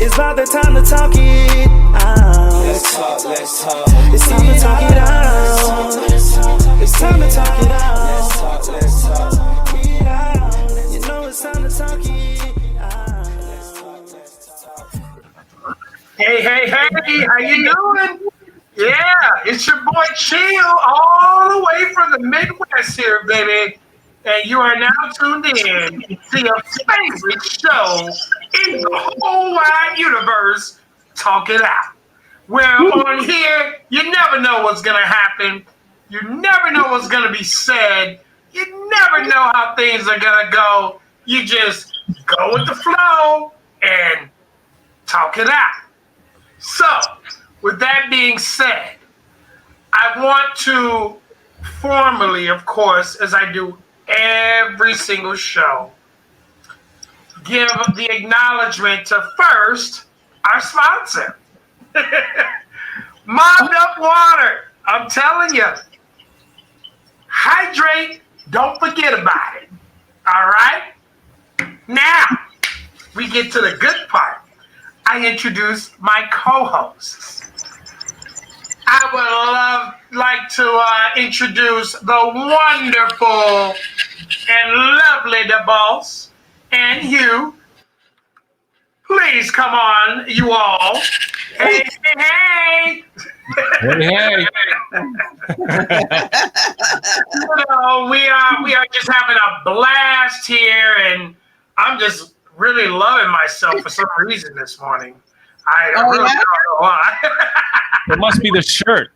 It's about the time to talk it out. Let's talk. It's time to talk it out. It's time to talk it out. Let's talk. You know it's time to talk it out. Hey, how you doing? Yeah, it's your boy Chill, all the way from the Midwest here, baby. And you are now tuned in to your favorite show in the whole wide universe, Talk It Out. Where on here, you never know what's going to happen. You never know what's going to be said. You never know how things are going to go. You just go with the flow and talk it out. So, with that being said, I want to formally, of course, as I do every single show, give the acknowledgement to first our sponsor, Mobbed Up Water. I'm telling you, hydrate, don't forget about it. All right? Now, we get to the good part. I introduce my co-hosts. I would like to introduce the wonderful and lovely DBoss and you. Please come on, you all. Hey. Hey. We are just having a blast here, and I'm just really loving myself for some reason this morning. I really don't know why. It must be the shirt.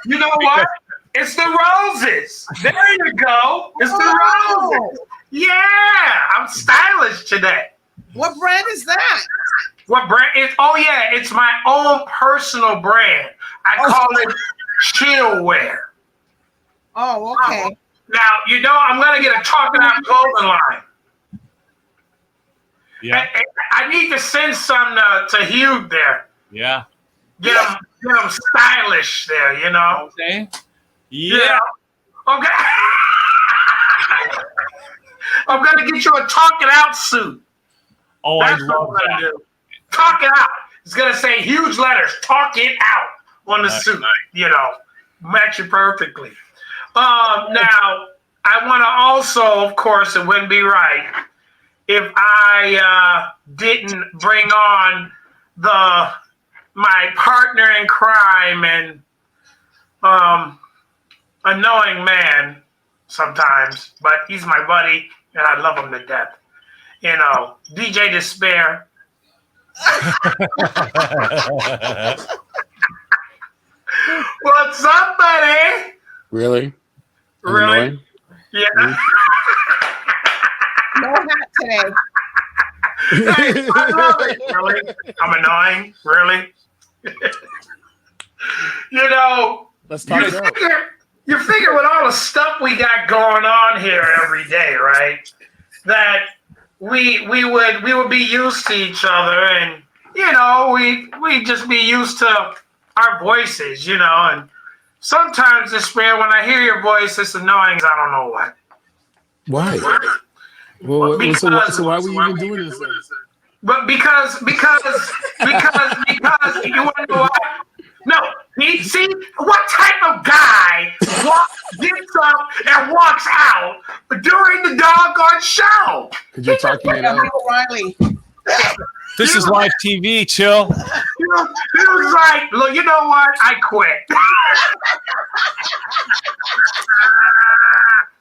You know what? It's the roses. There you go. It's the roses. Yeah, I'm stylish today. What brand is that? What brand? It's my own personal brand. I call it Chill Wear. Oh, okay. Now, I'm going to get a Talking Out clothing line. Yeah. I need to send some to Hugh there. Yeah. Get them stylish there, Okay. Yeah. Okay. I'm going to get you a Talk It Out suit. Oh, That's I what love I'm going to that. do. Talk It Out. It's going to say huge letters, Talk It Out on the suit. Match it perfectly. Now, I want to also, of course, it wouldn't be right if I didn't bring on my partner in crime and annoying man sometimes, but he's my buddy and I love him to death. DJ Despair. What's up, buddy? Really? Really? Yeah. No hat today. Hey, I love it. Really? I'm annoying? Really? Let's talk it out. You figure with all the stuff we got going on here every day, right? That we would be used to each other, and we just be used to our voices, and sometimes Despair, when I hear your voice, it's annoying. I don't know what. Why? Well, so why were you even doing this? But because you want to know what? No, see what type of guy gets up and walks out during the doggone show? Because you're talking it out. O'Reilly. This is live TV, Chill. It was like, look, you know what? I quit.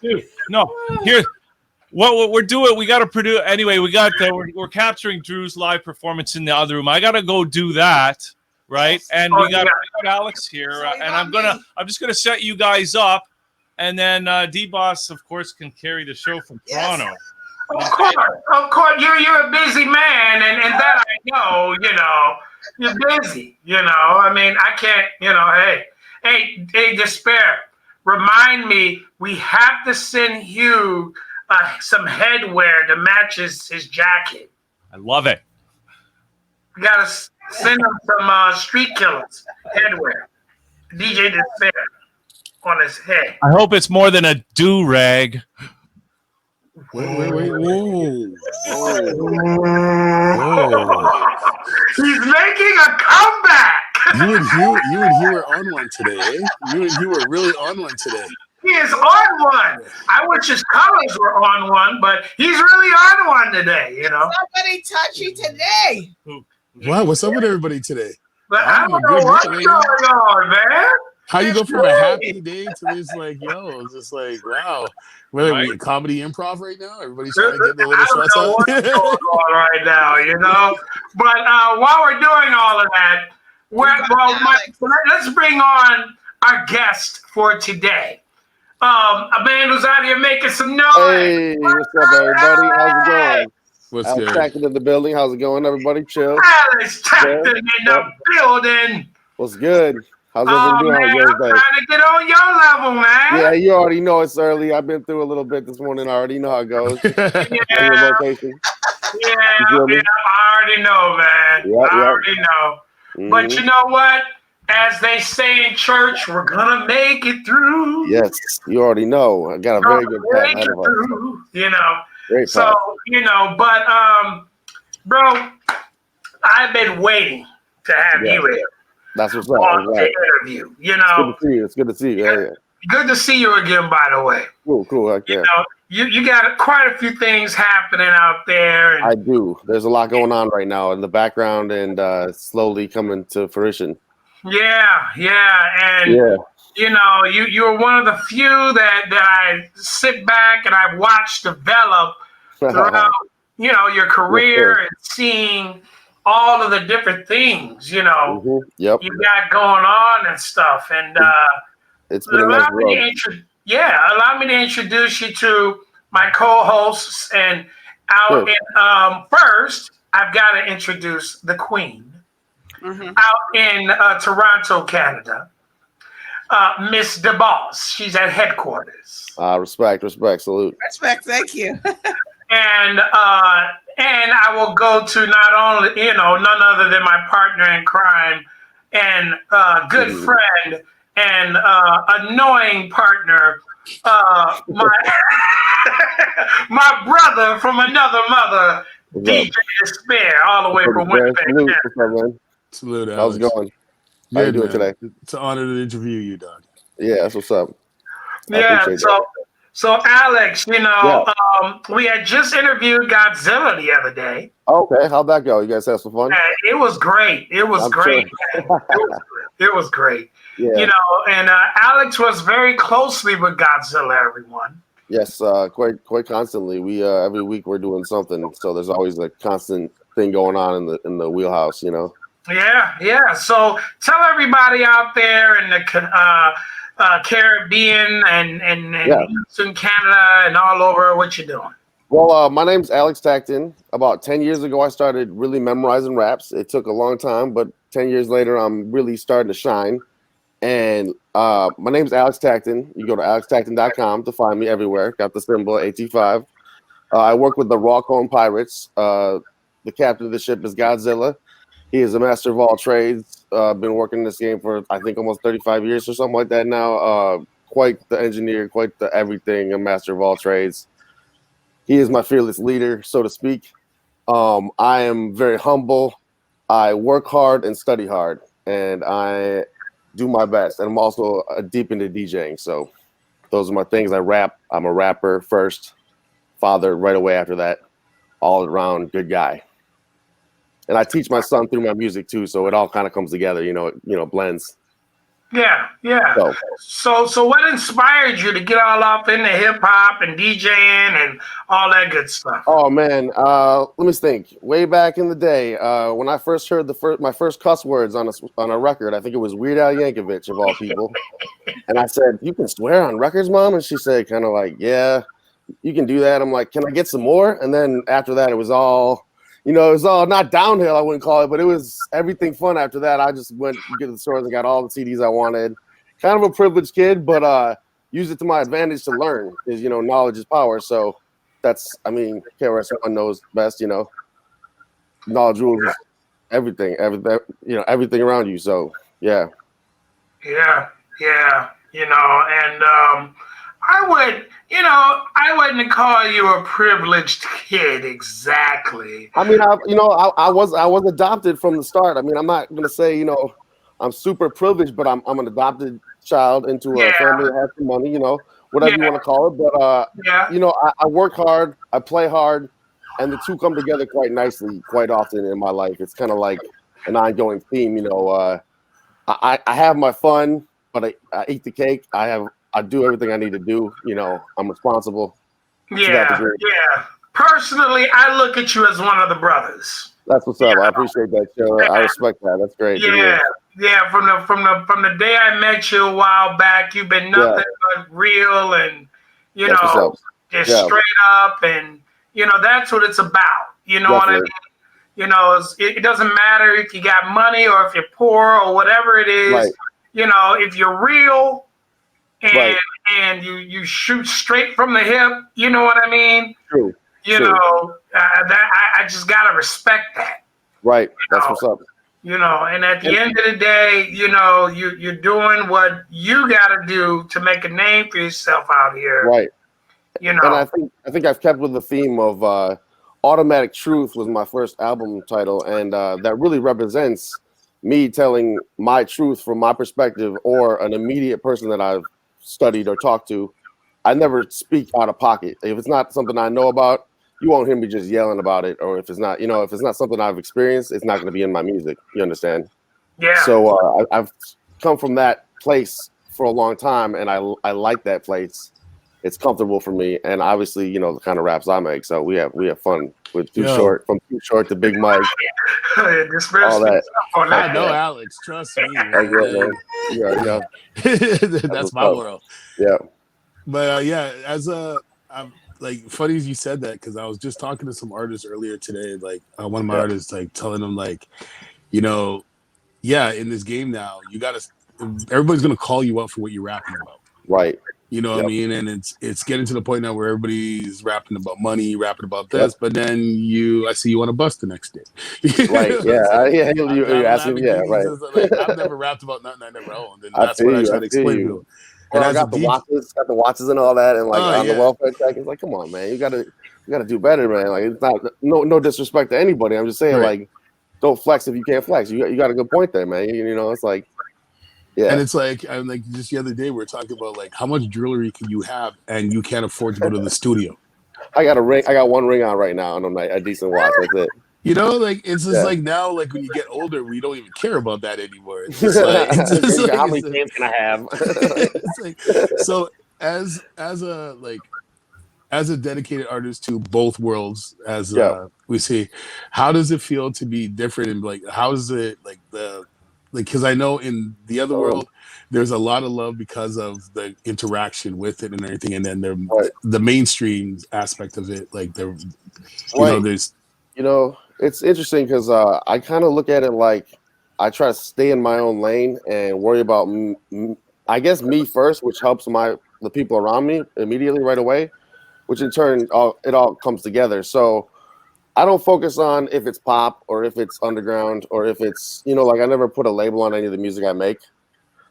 Dude, no. Here, what we're doing, we got to produce. Anyway, we're capturing Drew's live performance in the other room. I got to go do that, right? And we got Alex here, and I'm just gonna set you guys up, and then DBoss, of course, can carry the show from Toronto. Of course, you're a busy man, and that I know, you're busy, I mean, I can't, hey, Despair, remind me, we have to send Hugh some headwear to match his jacket. I love it. We got to send him some Street Killers headwear. DJ Despair on his head. I hope it's more than a do-rag. Wait. Whoa. He's making a comeback. You and he were on one today, eh? You were really on one today. He is on one. I wish his colors were on one, but he's really on one today, you know. Somebody touchy today. Wow, what's up with everybody today? But I don't know what's going on, man. How you go from a happy day to this, like, yo, it's just like, wow. Whether we comedy improv right now, everybody's trying to get the little shots out. What's going on right now, you know? But while we're doing all of that, let's bring on our guest for today. A man who's out here making some noise. Hey, what's up, everybody? How's it going? What's Alex Takton in the building. How's it going, everybody? Chill. Alex Takton in the building. What's good? How's everyone doing? Man, I'm trying to get on your level, man. Yeah, you already know it's early. I've been through a little bit this morning. I already know how it goes. Yeah, location. Yeah, I already know, man. Yep, I already know. Mm-hmm. But you know what? As they say in church, we're gonna make it through. Yes, you already know. I got a very good path ahead of us. You know. Great so path. you know, but bro, I've been waiting to have you here. That's what's up. On the interview. You know. It's good to see you. Yeah. Good to see you again, by the way. Cool. You know, you got quite a few things happening out there. And I do. There's a lot going on right now in the background and slowly coming to fruition. Yeah, and you know, you're one of the few that I sit back and I've watched develop throughout, you know, your career and seeing all of the different things, you know, you got going on and stuff. And it's been allow me to introduce you to my co-hosts. And first, I've got to introduce the Queen. Out in Toronto, Canada, Miss DBoss. She's at headquarters. Respect, salute. Respect, thank you. And I will go to not only, you know, none other than my partner in crime and good friend and annoying partner, my brother from another mother, DJ Despair, all the way from Winnipeg. Salute, Alex. How's it going? How you doing today? It's an honor to interview you, dog. Yeah, that's what's up. So Alex, you know, we had just interviewed Godzilla the other day. Okay, how'd that go? You guys have some fun? It was great. It was great. It was great. Yeah. You know, and Alex was very closely with Godzilla, everyone. Yes, quite constantly. We every week we're doing something, so there's always a constant thing going on in the wheelhouse, you know. Yeah. So tell everybody out there in the Caribbean and Eastern Canada and all over what you're doing. Well, my name's Alex Takton. About 10 years ago, I started really memorizing raps. It took a long time, but 10 years later, I'm really starting to shine. And my name's Alex Takton. You go to alextakton.com to find me everywhere. Got the symbol AT5. I work with the Rawcone Pirates. The captain of the ship is Godzilla. He is a master of all trades. Been working in this game for, I think, almost 35 years or something like that now. Quite the engineer, quite the everything, a master of all trades. He is my fearless leader, so to speak. I am very humble. I work hard and study hard, and I do my best. And I'm also deep into DJing, so those are my things. I rap. I'm a rapper first, father right away after that, all around good guy. And I teach my son through my music too, so it all kind of comes together, you know, blends. Yeah. So what inspired you to get all up into hip hop and DJing and all that good stuff? Oh man, let me think. Way back in the day, when I first heard my first cuss words on a record, I think it was Weird Al Yankovic of all people. And I said, "You can swear on records, Mom?" And she said, kind of like, "Yeah, you can do that." I'm like, "Can I get some more?" And then after that, it was all. You know, it was all not downhill, I wouldn't call it, but it was everything fun after that. I just went to the stores and got all the CDs I wanted. Kind of a privileged kid, but used it to my advantage to learn because, you know, knowledge is power. So that's, I mean, KRS-One knows best, you know. Knowledge rules everything, you know, everything around you. So, yeah. Yeah. You know, and I wouldn't call you a privileged kid exactly. I mean, I was adopted from the start. I mean, I'm not gonna say I'm super privileged, but I'm an adopted child into a family that has some money. Whatever you want to call it. But I work hard, I play hard, and the two come together quite nicely, quite often in my life. It's kind of like an ongoing theme. I have my fun, but I eat the cake. I do everything I need to do. I'm responsible. Yeah. Personally, I look at you as one of the brothers. That's what's up. I appreciate that, Joe. I respect that. That's great. Yeah. From the day I met you a while back, you've been nothing but real and just straight up, and that's what it's about. You know what I mean? It doesn't matter if you got money or if you're poor or whatever it is. Right. If you're real and you shoot straight from the hip, you know what I mean? True. I just gotta respect that. Right. That's what's up. And at the end of the day, you're doing what you gotta do to make a name for yourself out here. Right. And I think I've kept with the theme of Automatic Truth was my first album title, and that really represents me telling my truth from my perspective or an immediate person that I've studied or talked to. I never speak out of pocket. If it's not something I know about, you won't hear me just yelling about it. Or if it's not, if it's not something I've experienced, it's not going to be in my music. You understand? Yeah. So I've come from that place for a long time, and I like that place. It's comfortable for me, and obviously, the kind of raps I make. So we have fun with Too Short, from Too Short to Big Mike, all that. I know, Alex. Trust me. Yeah. That's my world. Yeah. But I'm like, funny as you said that, because I was just talking to some artists earlier today. Like one of my artists, like telling them, like, in this game now, everybody's gonna call you up for what you're rapping about. Right. You know what I mean? And it's getting to the point now where everybody's rapping about money, rapping about this, but then I see you on a bus the next day. Right. Yeah. You're asking me. Yeah. Right. Like, I've never rapped about nothing I never owned, and that's what I try to explain to them. And I got the watches and all that, and on the welfare check. It's like, come on, man, you gotta do better, man. Like, it's not no disrespect to anybody. I'm just saying, like, don't flex if you can't flex. You got a good point there, man. It's like. Yeah. And it's like, I'm like, just the other day we were talking about, like, how much jewelry can you have and you can't afford to go to the studio? I got a ring. I got one ring on right now, and I'm like a decent watch. That's it. Like, it's just like now, like when you get older, we don't even care about that anymore. It's just like, how many fans can I have? It's like, so as a dedicated artist to both worlds, we see, how does it feel to be different? And like, how is it like because I know in the other world, there's a lot of love because of the interaction with it and everything, and then the mainstream aspect of it, like there's. It's interesting because I kind of look at it like I try to stay in my own lane and worry about, I guess, me first, which helps the people around me immediately right away, which in turn it all comes together. So I don't focus on if it's pop or if it's underground or if it's, like I never put a label on any of the music I make.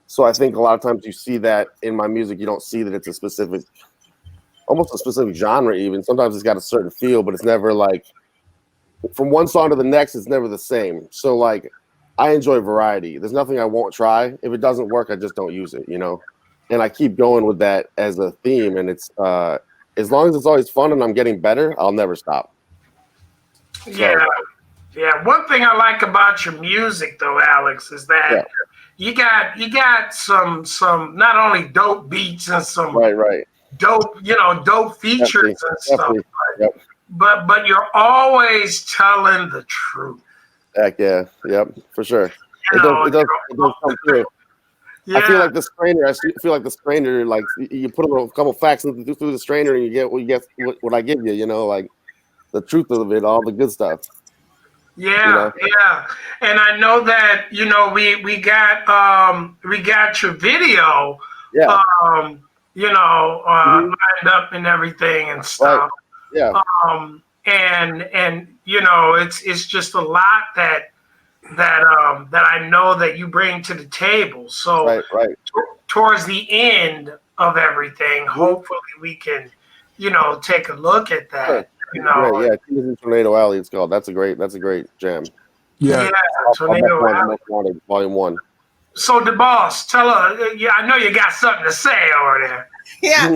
So I think a lot of times you see that in my music, you don't see that it's almost a specific genre even. Sometimes it's got a certain feel, but it's never like, from one song to the next, it's never the same. So like, I enjoy variety. There's nothing I won't try. If it doesn't work, I just don't use it, And I keep going with that as a theme. And it's, as long as it's always fun and I'm getting better, I'll never stop. Yeah. One thing I like about your music, though, Alex, is that you got some not only dope beats and some dope features and stuff. But you're always telling the truth. Heck yeah, yep, for sure. It does come through. Yeah. I feel like the strainer. Like you put a couple facts through the strainer, and you get what I give you. Like the truth of it, all the good stuff. Yeah. And I know that we got your video. Yeah. Lined up and everything and stuff. Right. Yeah. And it's just a lot that I know that you bring to the table. So right. Towards the end, of everything. Hopefully we can, take a look at that. Great, yeah. Tears in Tornado Alley, it's called. That's a great jam. Yeah. Tornado Alley. Most Wanted, Volume 1. So DBoss, tell her. Yeah, I know you got something to say over there. Yeah.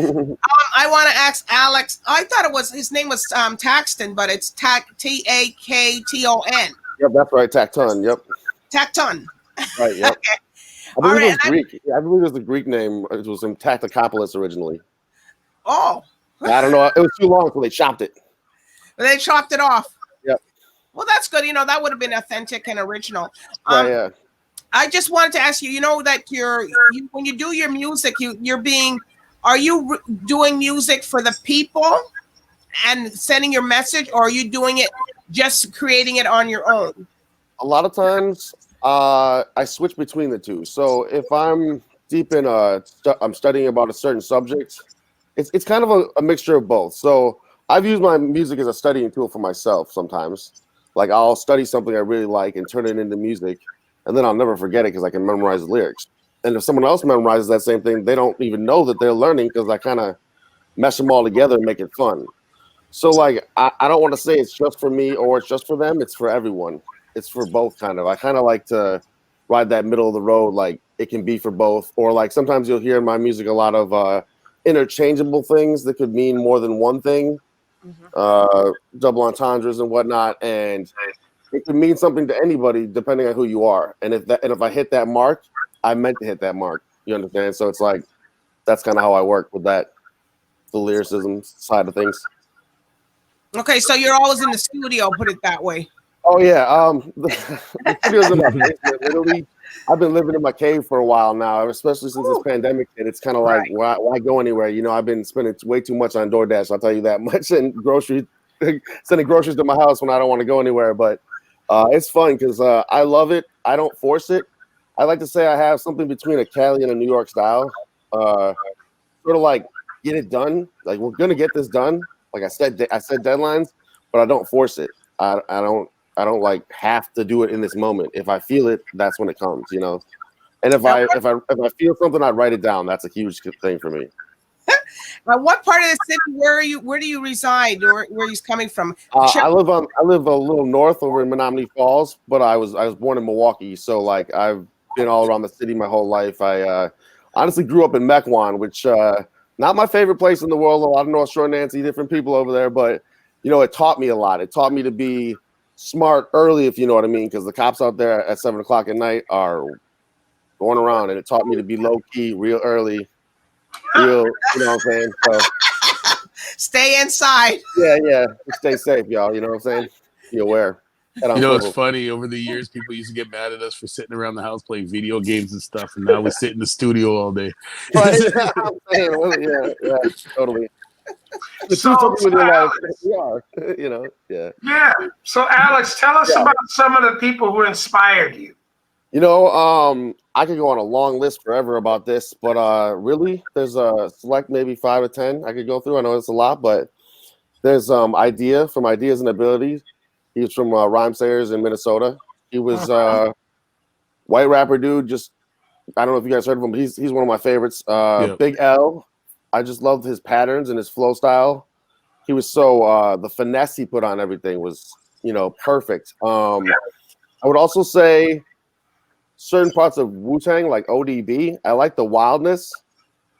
I want to ask Alex. I thought his name was Taxton, but it's Takton. Yep, that's right. Takton. Yep. Takton. Right. Yep. Okay. I believe it was Greek. I believe it was the Greek name. It was from Tacticopoulos originally. Oh. I don't know. It was too long, so they chopped it. They chopped it off. Yep. Well, that's good. That would have been authentic and original. Yeah. I just wanted to ask you. That when you do your music, are you doing music for the people and sending your message, or are you doing it just creating it on your own? A lot of times, I switch between the two. So if I'm deep in I'm studying about a certain subject, it's kind of a mixture of both. So I've used my music as a studying tool for myself sometimes. Like I'll study something I really like and turn it into music, and then I'll never forget it because I can memorize the lyrics. And if someone else memorizes that same thing, they don't even know that they're learning because I kind of mesh them all together and make it fun. So like, I don't want to say it's just for me or it's just for them. It's for everyone. It's for both kind of. I kind of like to ride that middle of the road. Like it can be for both. Or like sometimes you'll hear in my music a lot of interchangeable things that could mean more than one thing. Double entendres and whatnot. And it can mean something to anybody depending on who you are. And if I hit that mark, I meant to hit that mark. You understand? So it's like, that's kind of how I work with that, the lyricism side of things. Okay, so you're always in the studio, put it that way. Oh yeah, the studio's in my basement. Literally, I've been living in my cave for a while now, especially since this pandemic hit. It's kind of like, why go anywhere? I've been spending way too much on DoorDash. I'll tell you that much, and sending groceries to my house when I don't want to go anywhere. But it's fun because I love it. I don't force it. I like to say I have something between a Cali and a New York style. Sort of like get it done. Like we're gonna get this done. Like I said deadlines, but I don't force it. I don't like have to do it in this moment. If I feel it, that's when it comes. And if I feel something, I write it down. That's a huge thing for me. Now, what part of the city? Where do you reside, or where he's coming from? I live a little north over in Menominee Falls, but I was born in Milwaukee, so like I've been all around the city my whole life. I honestly grew up in Mequon, which not my favorite place in the world. A lot of North Shore Nancy, different people over there, but it taught me a lot. It taught me to be smart early, if you know what I mean, because the cops out there at 7 o'clock at night are going around, and it taught me to be low key, real early, real. You know what I'm saying? So stay inside. Yeah. Stay safe, y'all. You know what I'm saying? Be aware. It's funny. Over the years, people used to get mad at us for sitting around the house playing video games and stuff, and now we sit in the studio all day. Right. Yeah, totally. Something with your life. Yeah. So Alex, tell us about some of the people who inspired you. I could go on a long list forever about this, but really, there's a select maybe 5 or 10 I could go through. I know it's a lot, but there's Idea from Ideas and Abilities. He's from Rhyme Sayers in Minnesota. He was white rapper dude. Just I don't know if you guys heard of him, but he's one of my favorites. Big L. I just loved his patterns and his flow style. He was so the finesse he put on everything was perfect. I would also say certain parts of Wu-Tang, like ODB. I like the wildness.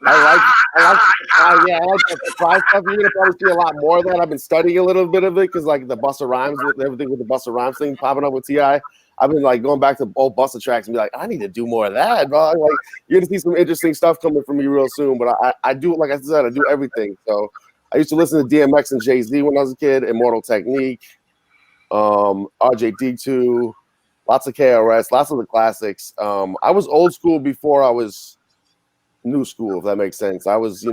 I like the surprise stuff. You're gonna probably see a lot more of that. I've been studying a little bit of it because like the Busta Rhymes with everything with the Busta Rhymes thing popping up with T.I. I've been like going back to old Busta tracks and be like, I need to do more of that, bro. Like you're gonna see some interesting stuff coming from me real soon. But I do, like I said, I do everything. So I used to listen to DMX and Jay-Z when I was a kid, Immortal Technique, RJD2, lots of KRS, lots of the classics. I was old school before I was new school, if that makes sense. I was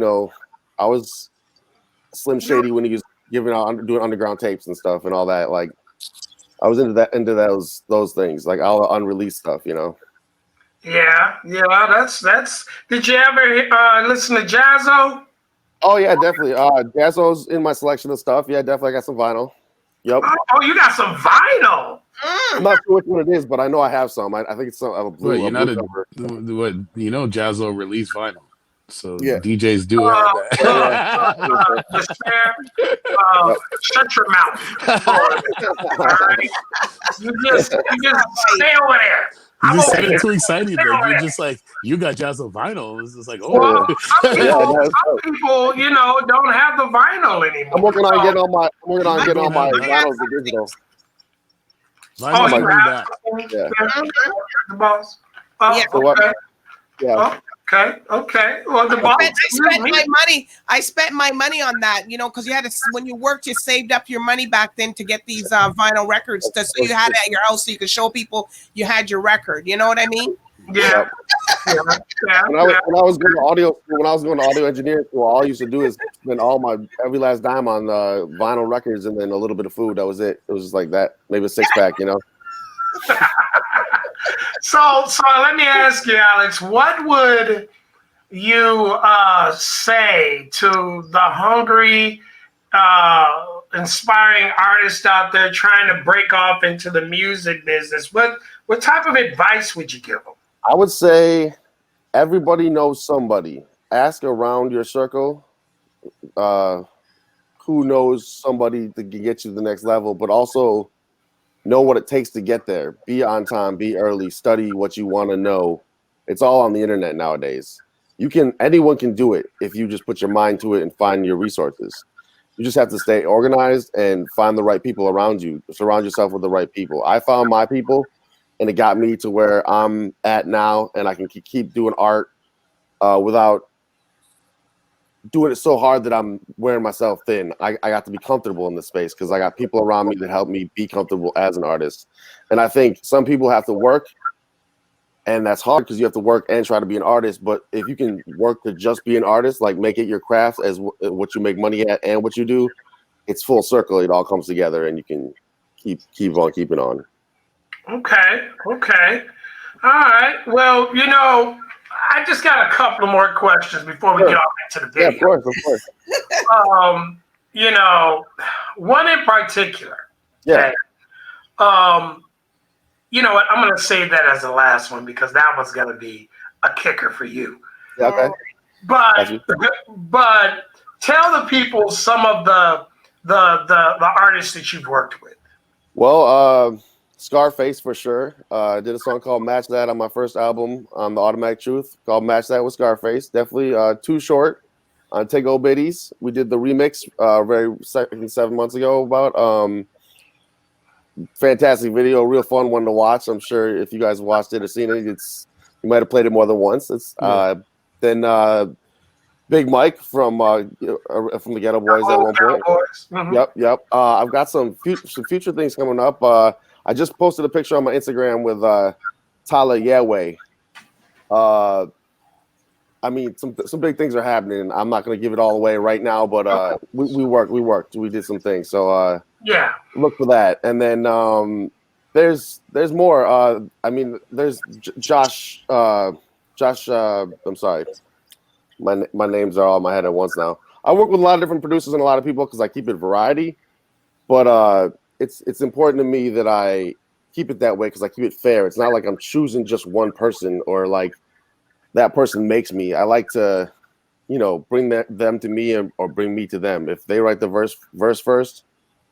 Slim Shady when he was doing underground tapes and stuff and all that. Like I was into those things, like all the unreleased stuff, Yeah, that's. Did you ever listen to Jazzo? Oh yeah, definitely. Jazzo's in my selection of stuff. Yeah, definitely. I got some vinyl. Yep. Oh, you got some vinyl. I'm not sure which one it is, but I know I have some. I think it's some. A blue. Wait, Jazzo released vinyl. So Yeah. DJs do have that. Despair, shut your mouth. All right? You just stay over there. You I'm just over said here. it too exciting. Stay Like over you're there. just like you got jazz on vinyl. It's just like Well, some that's people, you know, don't have the vinyl anymore. I'm working on getting all my have vinyls to digital. Vinyl's you coming have back. Yeah. the boss. Oh, Yeah. So what? okay. Yeah. Okay. Well, the boss. I spent my money on that, you know, because you had to, when you worked, you saved up your money back then to get these vinyl records, so you had it at your house so you could show people you had your record. You know what I mean? Yeah. When I was going to audio school, when I was going to audio engineering school, all I used to do is spend all my every last dime on vinyl records and then a little bit of food. That was it. It was just like that, maybe a 6-pack, you know. So let me ask you, Alex, what would you say to the hungry, inspiring artists out there trying to break off into the music business? What type of advice would you give them? I would say everybody knows somebody. Ask around your circle who knows somebody that can get you to the next level, but also know what it takes to get there. Be on time, be early, study what you want to know. It's all on the internet nowadays. Anyone can do it if you just put your mind to it and find your resources. You just have to stay organized and find the right people around you. Surround yourself with the right people. I found my people, and it got me to where I'm at now, and I can keep doing art without doing it so hard that I'm wearing myself thin. I got to be comfortable in the space because I got people around me that help me be comfortable as an artist. And I think some people have to work, and that's hard because you have to work and try to be an artist. But if you can work to just be an artist, like make it your craft as what you make money at and what you do, it's full circle. It all comes together, and you can keep on keeping on. Okay. All right. Well, you know, I just got a couple more questions before we get off into the video. Yeah, of course. You know, one in particular. Yeah. Okay, you know what? I'm going to save that as the last one because that one's going to be a kicker for you. Yeah, okay. But tell the people some of the artists that you've worked with. Well, Scarface for sure. I did a song called Match That on my first album on the Automatic Truth called Match That with Scarface. Definitely Too Short on Take O Biddies. We did the remix 7 months ago about fantastic video, real fun one to watch. I'm sure if you guys watched it or seen it, you might have played it more than once. Then Big Mike from the Ghetto Boys at one point. Mm-hmm. Yep. I've got some future things coming up. I just posted a picture on my Instagram with Tyler Yahweh. I mean, some big things are happening. I'm not going to give it all away right now, but we worked. We did some things. So yeah, look for that. And then there's more. I mean, there's Josh. I'm sorry. My names are all in my head at once now. I work with a lot of different producers and a lot of people because I keep it variety. But it's important to me that I keep it that way because I keep it fair. It's not like I'm choosing just one person or like that person makes me. I like to, bring them to me or bring me to them. If they write the verse first,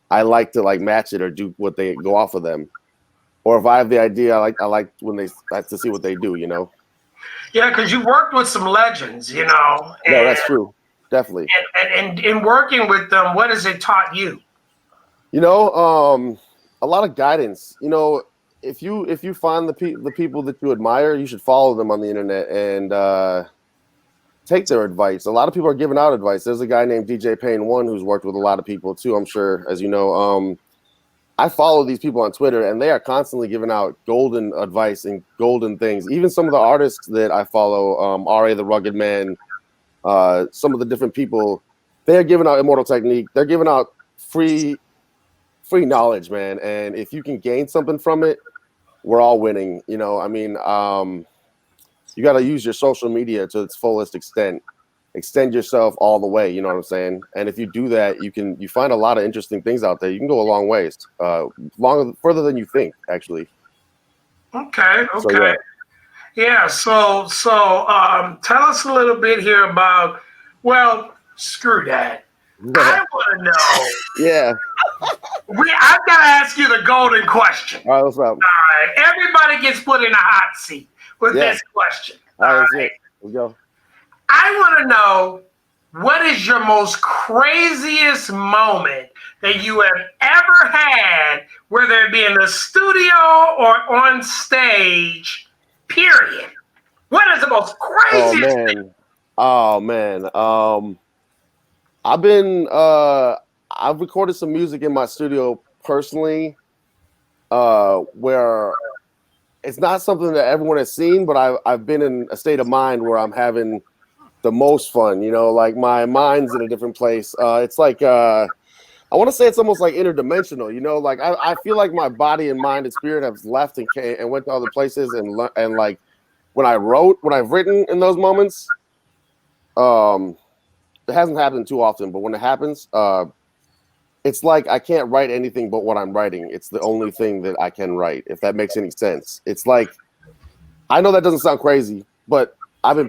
I like to like match it or do what they go off of them. Or if I have the idea, I like when they like to see what they do. Yeah, because you worked with some legends, No, that's true. Definitely. And in working with them, what has it taught you? A lot of guidance. If you find the people that you admire, you should follow them on the internet and take their advice. A lot of people are giving out advice. There's a guy named DJ Payne 1 who's worked with a lot of people too, I'm sure, as you know. I follow these people on Twitter, and they are constantly giving out golden advice and golden things. Even some of the artists that I follow, R.A. the Rugged Man, some of the different people, they're giving out Immortal Technique. They're giving out free knowledge, man. And if you can gain something from it, we're all winning. You got to use your social media to its fullest extent. Extend yourself all the way, you know what I'm saying? And if you do that, you find a lot of interesting things out there. You can go a long ways, further than you think, actually. Okay. So, yeah. Yeah. So tell us a little bit here about. Well, screw that. I want to know. Yeah. I've got to ask you the golden question. All right, what's up? All right. Everybody gets put in a hot seat with this question. All right, let's go. I want to know, what is your most craziest moment that you have ever had, whether it be in the studio or on stage, period? What is the most craziest thing? Oh man. I've recorded some music in my studio personally, where it's not something that everyone has seen, but I've been in a state of mind where I'm having the most fun, like my mind's in a different place. It's like I want to say it's almost like interdimensional, like I feel like my body and mind and spirit have left and went to other places, and like when I've written in those moments, it hasn't happened too often, but when it happens, it's like I can't write anything but what I'm writing. It's the only thing that I can write, if that makes any sense. It's like, I know that doesn't sound crazy, but I've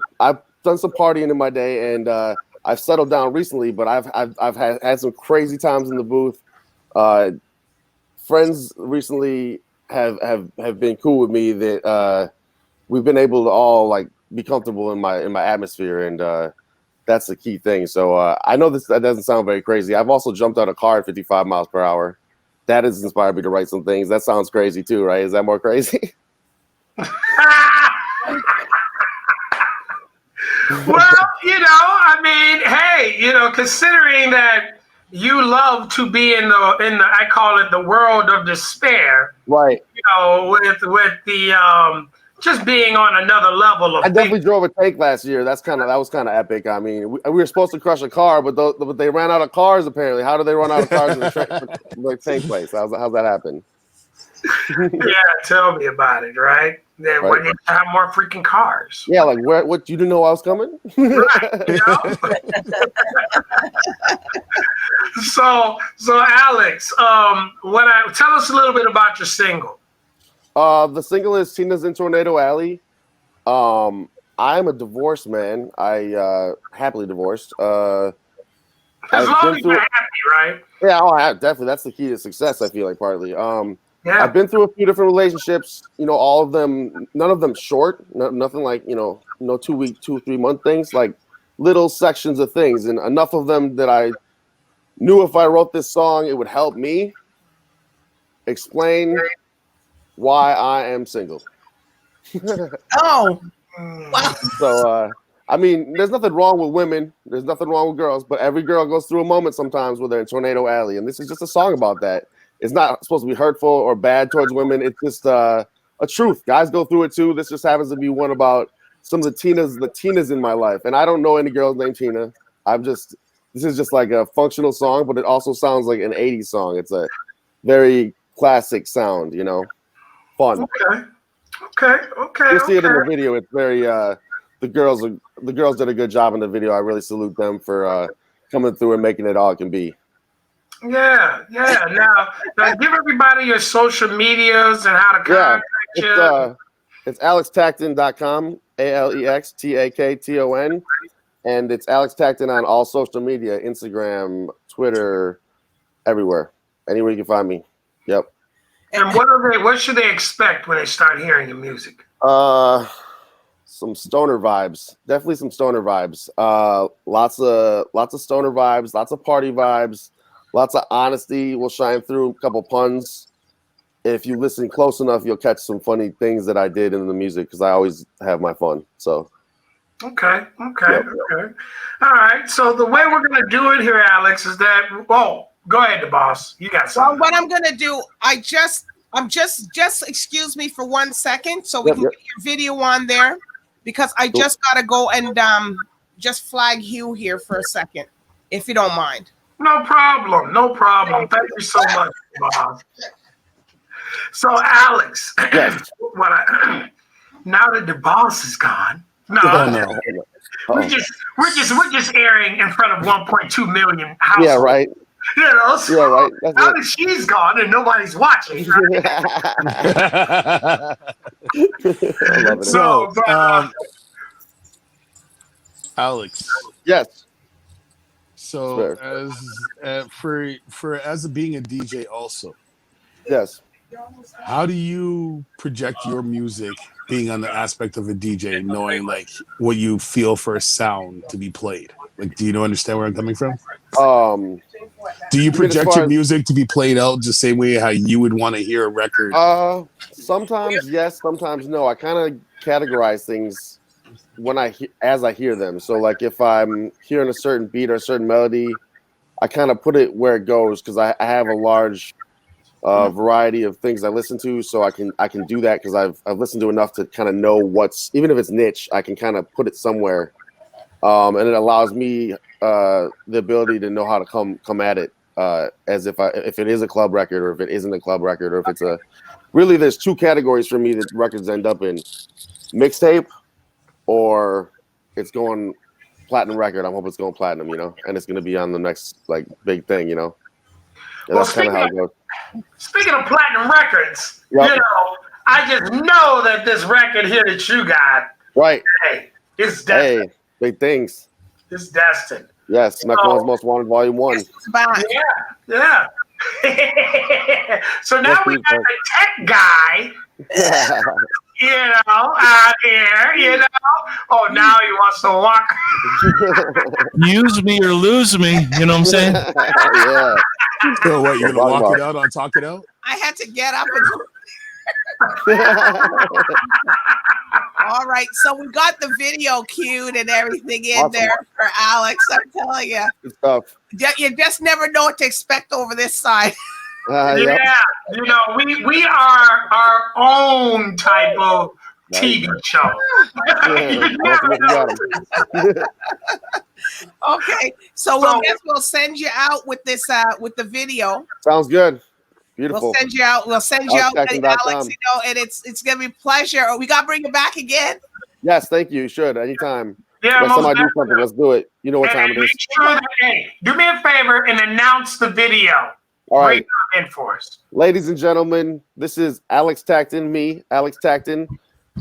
done some partying in my day, and I've settled down recently, but I've had some crazy times in the booth. Friends recently have been cool with me, that we've been able to all like be comfortable in my atmosphere, and that's the key thing. So I know that doesn't sound very crazy. I've also jumped out of a car at 55 miles per hour. That has inspired me to write some things. That sounds crazy too, right? Is that more crazy? Well, I mean, hey, considering that you love to be in the I call it the world of despair, right? With the just being on another level of. I definitely drove a tank last year. That was kind of epic. I mean, we were supposed to crush a car, but they ran out of cars apparently. How did they run out of cars in the tank place? How's that happen? Yeah, tell me about it, right? Then when you have more freaking cars. Yeah, like what you didn't know I was coming? Right, So Alex, tell us a little bit about your single. The single is Tina's in Tornado Alley. I'm a divorced man. I happily divorced. As long as you're happy, right? Yeah, definitely. That's the key to success, I feel like, partly. Yeah. I've been through a few different relationships, all of them, none of them short, nothing like, 2 week, 2-3 month things, like little sections of things, and enough of them that I knew if I wrote this song, it would help me explain why I am single. Oh, wow. So, I mean, there's nothing wrong with women. There's nothing wrong with girls, but every girl goes through a moment sometimes where they're in Tornado Alley, and this is just a song about that. It's not supposed to be hurtful or bad towards women. It's just a truth. Guys go through it too. This just happens to be one about some of the Tinas in my life. And I don't know any girls named Tina. This is just like a functional song, but it also sounds like an 80s song. It's a very classic sound, fun. Okay. You see it in the video. It's very, the girls did a good job in the video. I really salute them for coming through and making it all it can be. Yeah. Now give everybody your social medias and how to contact you. It's alextakton.com, AlexTakton, and it's Alex Takton on all social media, Instagram, Twitter, everywhere. Anywhere you can find me. Yep. And what should they expect when they start hearing your music? Some stoner vibes. Definitely some stoner vibes. Lots of stoner vibes, lots of party vibes. Lots of honesty will shine through, a couple puns. If you listen close enough, you'll catch some funny things that I did in the music, because I always have my fun. So. Okay. All right. So the way we're going to do it here, Alex, is that, go ahead, DBoss. You got something. Well, what I'm going to do, I'm just excuse me for 1 second so we can get your video on there, because I just got to go and just flag Hugh here for a second, if you don't mind. No problem. Thank you so much, Bob. So, Alex, now that DBoss is gone, we're just airing in front of 1.2 million households. Yeah, right. So now that she's gone and nobody's watching, right? I love it. So, Alex. Yes. So as as being a DJ also. Yes. How do you project your music being on the aspect of a DJ, knowing like what you feel for a sound to be played? Like, do you understand where I'm coming from? Do you project your music to be played out the same way how you would want to hear a record? Sometimes yes, sometimes no. I kind of categorize things as I hear them. So like if I'm hearing a certain beat or a certain melody, I kind of put it where it goes because I have a large variety of things I listen to, so I can do that because I've listened to enough to kind of know what's, even if it's niche, I can kind of put it somewhere, and it allows me the ability to know how to come at it as if it is a club record or if it isn't a club record or if it's a really. There's two categories for me that records end up in: mixtape or it's going platinum record. I'm hoping it's going platinum, and it's going to be on the next like big thing, And that's kind of how it goes. Speaking of platinum records, I just know that this record here that you got, right? Hey, it's destined. Hey, big things. It's destined. Yes, Macron's Most Wanted Volume 1. Yeah. So now we got the tech guy, out here, Oh, now he wants to walk. Use me or lose me, you know what I'm saying? Yeah. So what, you're going to walk it out on Talk It Out? I had to get up All right, so we got the video queued and everything in there for Alex. I'm telling you. Good stuff. You just never know what to expect over this side. Yeah, we are our own type of TV show. Okay, so we'll send you out with this with the video. Sounds good. Beautiful. We'll send you out, Alex. And it's gonna be a pleasure. We gotta bring it back again. Yes, thank you. You should anytime. Yeah, let somebody do something. Let's do it. You know what time it is. Do me a favor and announce the video. All right. Bring it in for us. Ladies and gentlemen, this is Alex Takton, me, Alex Takton,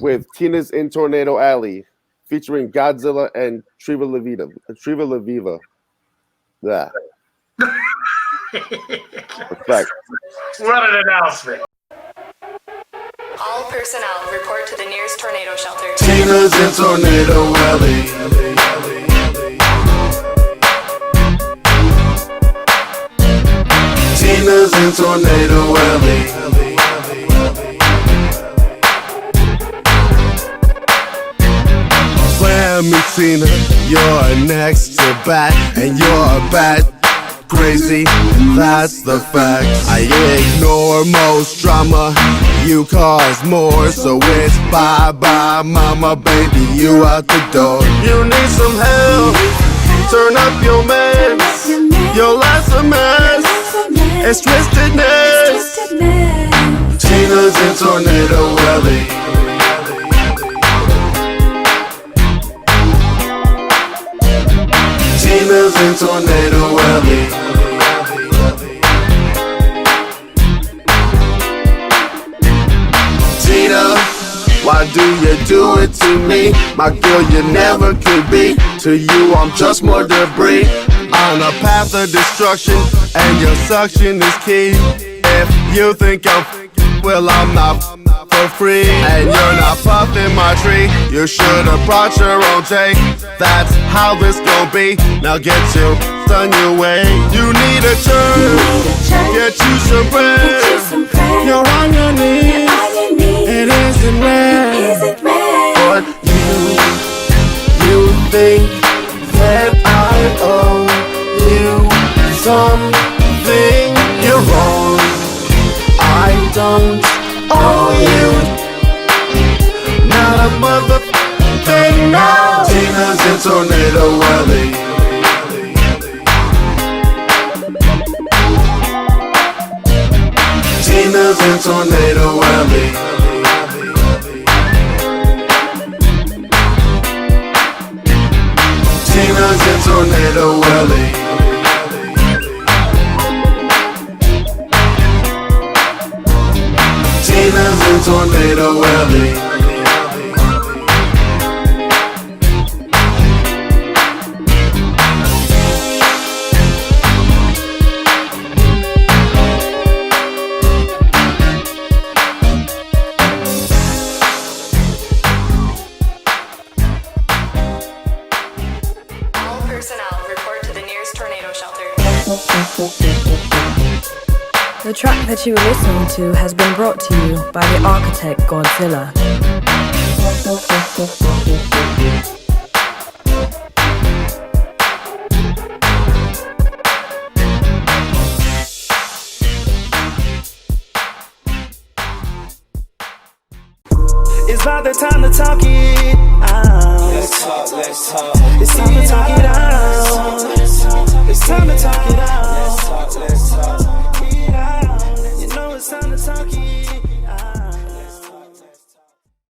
with Tina's in Tornado Alley, featuring Godzilla and Triva La Viva. Yeah. Respect. What an announcement. All personnel report to the nearest tornado shelter. Tina's in Tornado Alley. Tina's in Tornado Alley. Slam me, Tina, you're next to bat, and you're bat crazy, that's the fact. I ignore most drama, you cause more, so it's bye-bye, mama, baby, you out the door. You need some help, turn up your meds, your life's a mess, it's twistedness. Tina's in Tornado Alley. Tina's in Tornado Alley. Tina, why do you do it to me? My girl, you never could be. To you, I'm just more debris. On a path of destruction, and your suction is key. If you think I'm not for free, and you're not puffing my tree. You should've brought your own take. That's how this gon' be. Now get your on your way. You need a church, get you some prayer. You're on your knees, it isn't rare. But you think that I owe you something. You're wrong, I don't owe you not a motherfucking no. Tina's in Tornado Alley. Tina's in Tornado Alley. Tina's in Tornado Alley. Tina's in Tornado with a willie. All personnel report to the nearest tornado shelter. The track that you were listening to has been brought to you by the architect Godzilla. It's about the time to talk it out. Let's talk, let's talk.